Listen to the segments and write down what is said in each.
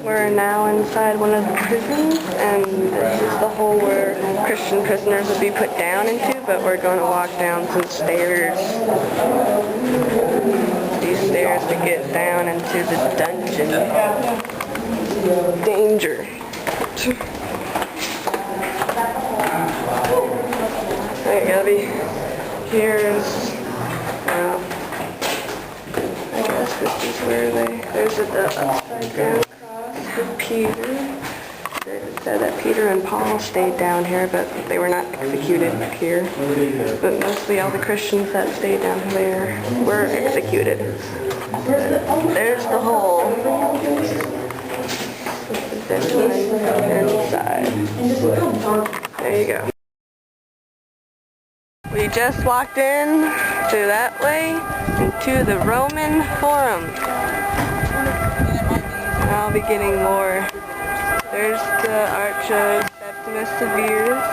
We're now inside one of the prisons, and this is the hole where Christian prisoners would be put down into, but we're going to walk down some stairs. These stairs to get down into the dungeon. Danger. Alright, Gabby. Here's, well, I guess this is where there's the upside down cross for Peter. It said that Peter and Paul stayed down here, but they were not executed here. But mostly all the Christians that stayed down there were executed. There's the hole. This one inside. There you go. We just walked in to that way into the Roman Forum. I'll be getting more. There's the Arch of Septimus Severus.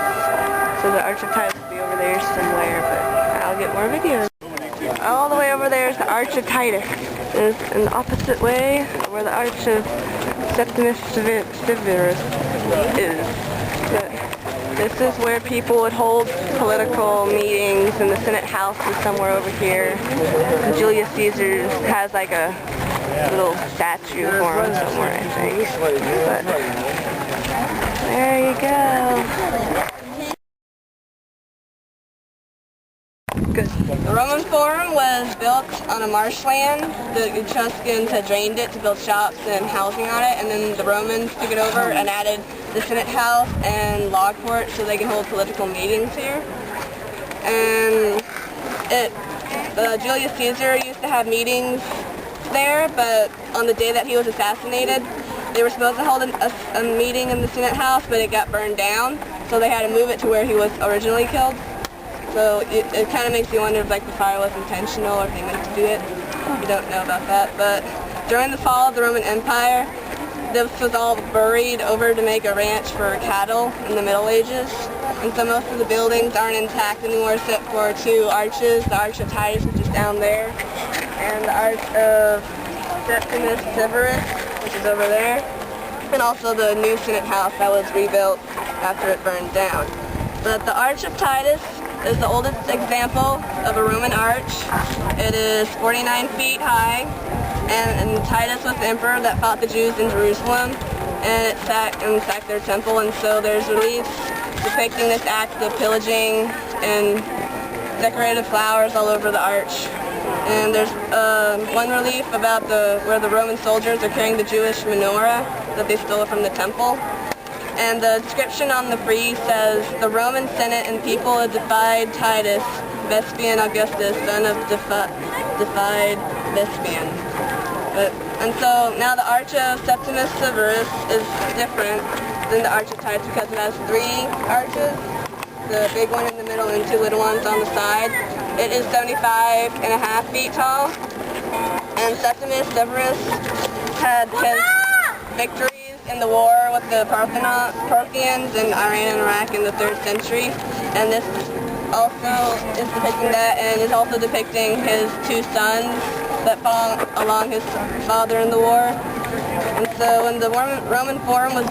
So the Arch of Titus will be over there somewhere, but I'll get more videos. All the way over there is the Arch of Titus. There's an opposite way where the Arch of Septimus Severus is. This is where people would hold political meetings, and the Senate House is somewhere over here. And Julius Caesar has like a little statue for him somewhere, I think. But there you go. Good. The Roman Forum was built on a marshland. The Etruscans had drained it to build shops and housing on it, and then the Romans took it over and added the Senate House and law court so they can hold political meetings here. And Julius Caesar used to have meetings there, but on the day that he was assassinated, they were supposed to hold a meeting in the Senate House, but it got burned down, so they had to move it to where he was originally killed. So it kind of makes you wonder if like the fire was intentional or if they meant to do it. You don't know about that. But during the fall of the Roman Empire, this was all buried over to make a ranch for cattle in the Middle Ages. And so most of the buildings aren't intact anymore except for two arches. The Arch of Titus, which is down there, and the Arch of Septimus Severus, which is over there. And also the new Senate House that was rebuilt after it burned down. But the Arch of Titus is the oldest example of a Roman arch. It is 49 feet high, and Titus was the emperor that fought the Jews in Jerusalem, and it sacked their temple, and so there's reliefs depicting this act of pillaging and decorated flowers all over the arch. And there's one relief about where the Roman soldiers are carrying the Jewish menorah that they stole from the temple. And the description on the frieze says, the Roman Senate and people defied Titus, Vespasian Augustus, son of defied Vespasian. And so now the Arch of Septimus Severus is different than the Arch of Titus because it has three arches, the big one in the middle and two little ones on the side. It is 75.5 feet tall, and Septimus Severus had his victory in the war with the Parthians in Iran and Iraq in the 3rd century, and this also is depicting that, and is also depicting his two sons that fought along his father in the war. And so when the Roman Forum was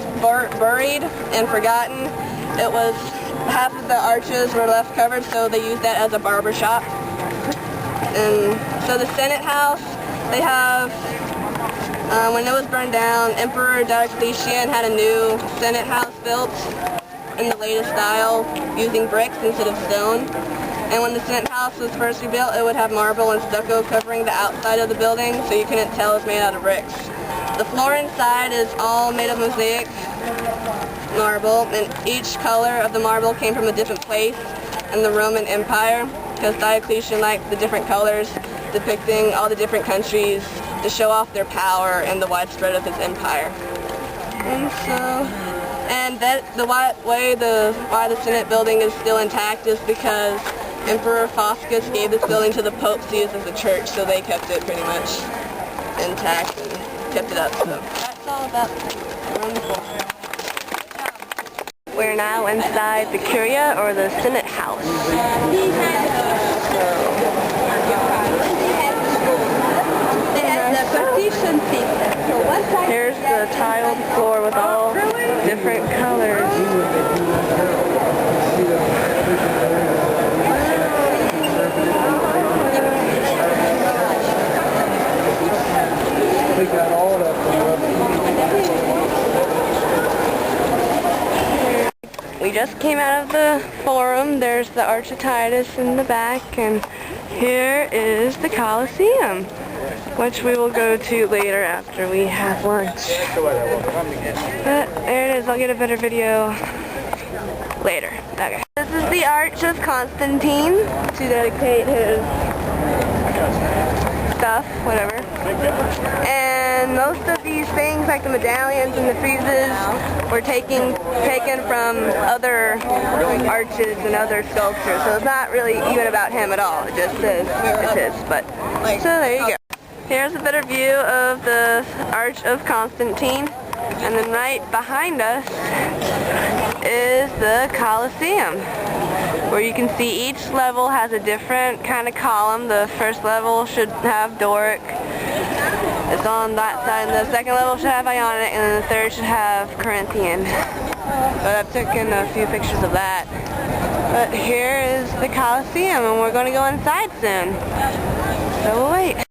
buried and forgotten, it was half of the arches were left covered, so they used that as a barber shop. And so the Senate House, they have when it was burned down, Emperor Diocletian had a new Senate House built in the latest style using bricks instead of stone. And when the Senate House was first rebuilt, it would have marble and stucco covering the outside of the building, so you couldn't tell it was made out of bricks. The floor inside is all made of mosaic marble, and each color of the marble came from a different place in the Roman Empire, because Diocletian liked the different colors depicting all the different countries to show off their power and the widespread of his empire. And why the Senate building is still intact is because Emperor Faustus gave this building to the Pope to use as a church, so they kept it pretty much intact and kept it up. So that's all about the Roman Forum. We're now inside the Curia, or the Senate House. Here's the tile we just came out of the Forum. There's the Arch of Titus in the back, and here is the Colosseum, which we will go to later after we have lunch. But there it is. I'll get a better video later. Okay. This is the Arch of Constantine to dedicate his stuff, whatever. And most of these things, like the medallions and the friezes, were taken from other arches and other sculptures. So it's not really even about him at all. It just says it's his. But so there you go. Here's a better view of the Arch of Constantine, and then right behind us is the Colosseum, where you can see each level has a different kind of column. The first level should have Doric. It's on that side, and the second level should have Ionic, and then the third should have Corinthian. But I've taken a few pictures of that. But here is the Colosseum, and we're going to go inside soon. So we'll wait.